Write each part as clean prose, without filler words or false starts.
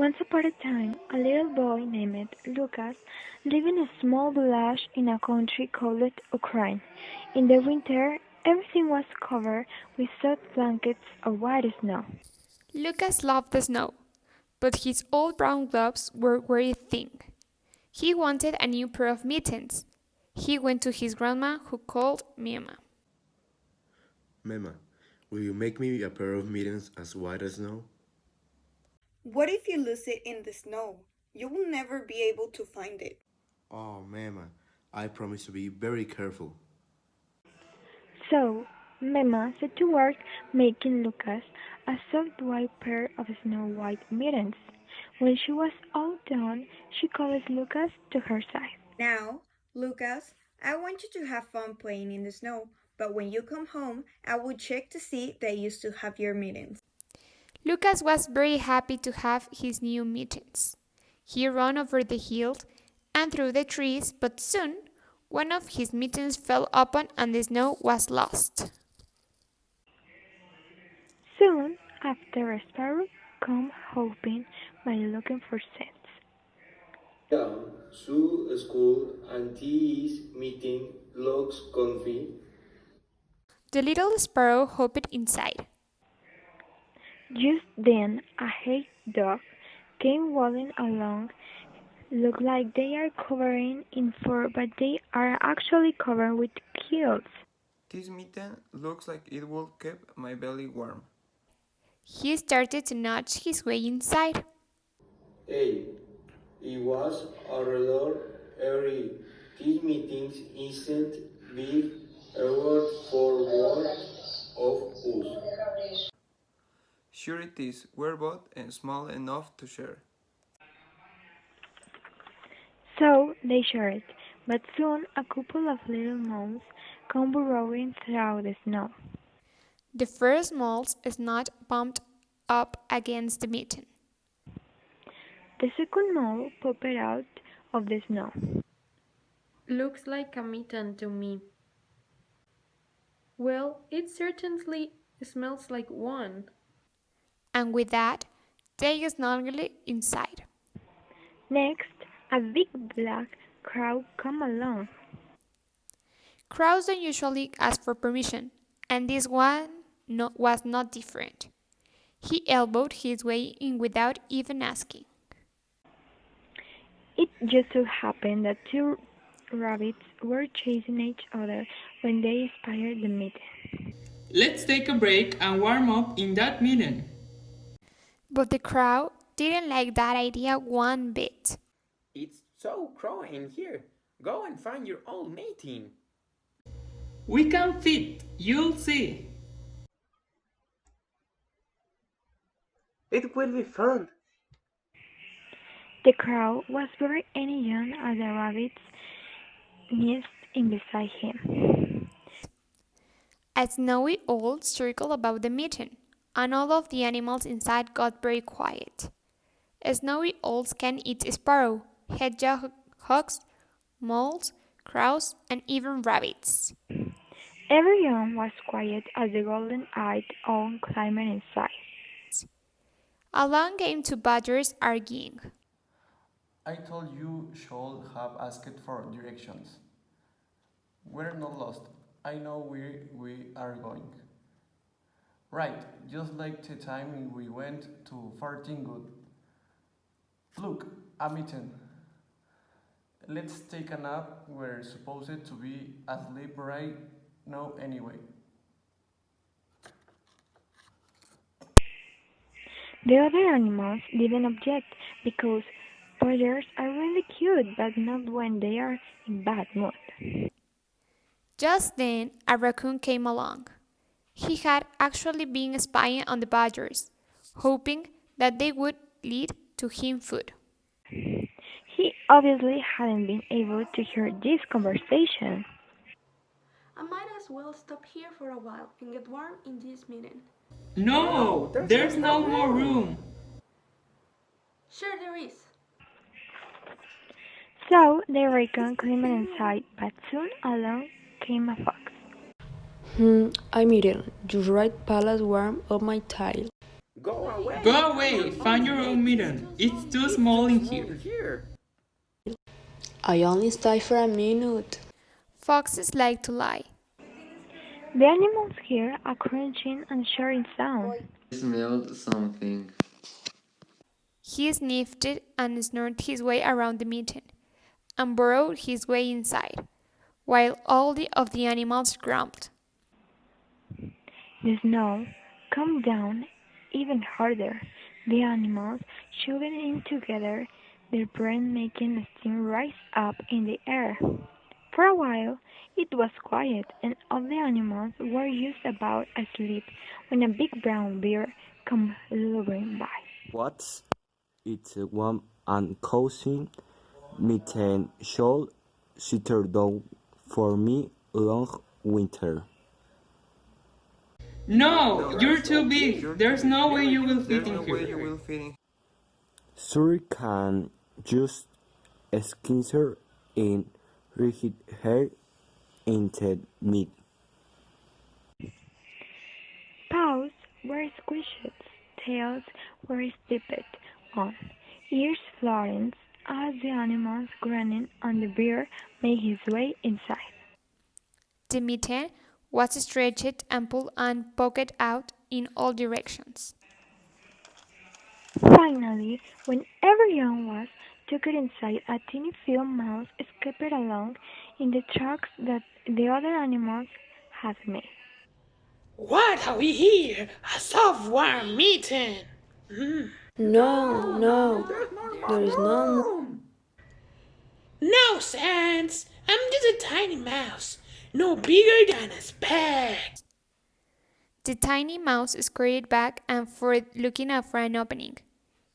Once upon a time, a little boy named Lucas lived in a small village in a country called Ukraine. In the winter, everything was covered with soft blankets of white snow. Lucas loved the snow, but his old brown gloves were very thin. He wanted a new pair of mittens. He went to his grandma, who called Mima. Mema, will you make me a pair of mittens as white as snow? What if you lose it in the snow? You will never be able to find it. Oh, Mema, I promise to be very careful. So, Mema set to work making Lucas a soft white pair of snow-white mittens. When she was all done, she called Lucas to her side. Now, Lucas, I want you to have fun playing in the snow, but when you come home, I will check to see that you still have your mittens. Lucas was very happy to have his new mittens. He ran over the hill and through the trees, but soon one of his mittens fell open and the snow was lost. Soon after, a sparrow came hopping by looking for scents. Down to school and this meeting looks comfy. The little sparrow hopped inside. Just then a hay dog came waddling along. Look like they are covering in fur, but they are actually covered with quills. This mitten looks like it will keep my belly warm. He started to nudge his way inside. Hey, it was a rather early. This meeting isn't big a word for one of us. Sure it is, we're both small enough to share. So they shared, but soon a couple of little moles come burrowing through the snow. The first mole's snout bumped up against the mitten. The second mole popped out of the snow. Looks like a mitten to me. Well, it certainly smells like one. And with that, they snuggled inside. Next, a big black crow came along. Crows don't usually ask for permission, and this one was not different. He elbowed his way in without even asking. It just so happened that two rabbits were chasing each other when they spied the mitten. Let's take a break and warm up in that meeting. But the crow didn't like that idea one bit. It's so crowded in here. Go and find your old mating. We can fit, you'll see. It will be fun. The crow was very young as the rabbits nest in beside him. A snowy owl circled about the mitten, and all of the animals inside got very quiet. Snowy owls can eat sparrow, hedgehogs, moles, crows, and even rabbits. Everyone was quiet as the golden-eyed owl climbed inside. Along came two badgers arguing. I told you should have asked for directions. We're not lost. I know where we are going. Right, just like the time we went to Good. Look, a mitten. Let's take a nap. We're supposed to be asleep right now anyway. The other animals didn't object because badgers are really cute, but not when they are in bad mood. Just then, a raccoon came along. He had actually been spying on the badgers, hoping that they would lead to him food. He obviously hadn't been able to hear this conversation. I might as well stop here for a while and get warm in this meeting. No, there's no more room. Sure there is. So the raccoon climbed inside, but soon along came a fox. I'm eating. Just right palace warm up my tail. Go away! Go away, find your own mitten. It's too small in here. I only stay for a minute. Foxes like to lie. The animals hear a crunching and shouting sound. Smelled something. He sniffed it and snorted his way around the mitten and burrowed his way inside, while all of the animals grumbled. The snow came down even harder. The animals shoveled in together, their breath making steam rise up in the air. For a while it was quiet, and all the animals were just about asleep when a big brown bear came lumbering by. What's it's warm and cozy. Mitten should settle down for me long winter. No, you're too big. There's no way you will fit in here. Suri can just skincer in rigid hair instead meat. Paws were squished, tails were stepped on, ears flapped as the animals grunted and the bear made his way inside. The mitten was stretched and pulled and poked out in all directions. Finally, when everyone was tucked inside, a tiny field mouse scampered along in the tracks that the other animals had made. What have we here? A soft warm mitten. No, there is no more. No sense. I'm just a tiny mouse, no bigger than a speck. The tiny mouse scurried back and forth looking out for an opening.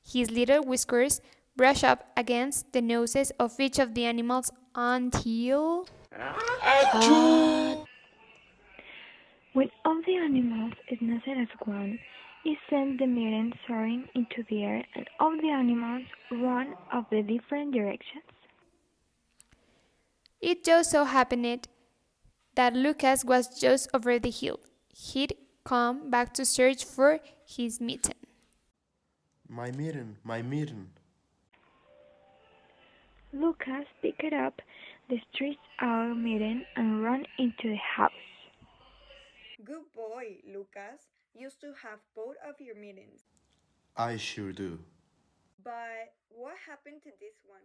His little whiskers brushed up against the noses of each of the animals until... Achoo! When all the animals nested as one, it sent the mitten soaring into the air, and all the animals ran off the different directions. It just so happened that Lucas was just over the hill. He'd come back to search for his mitten. My mitten, my mitten. Lucas picked up the stressed out mitten and ran into the house. Good boy, Lucas. Used to have both of your mittens. I sure do. But what happened to this one?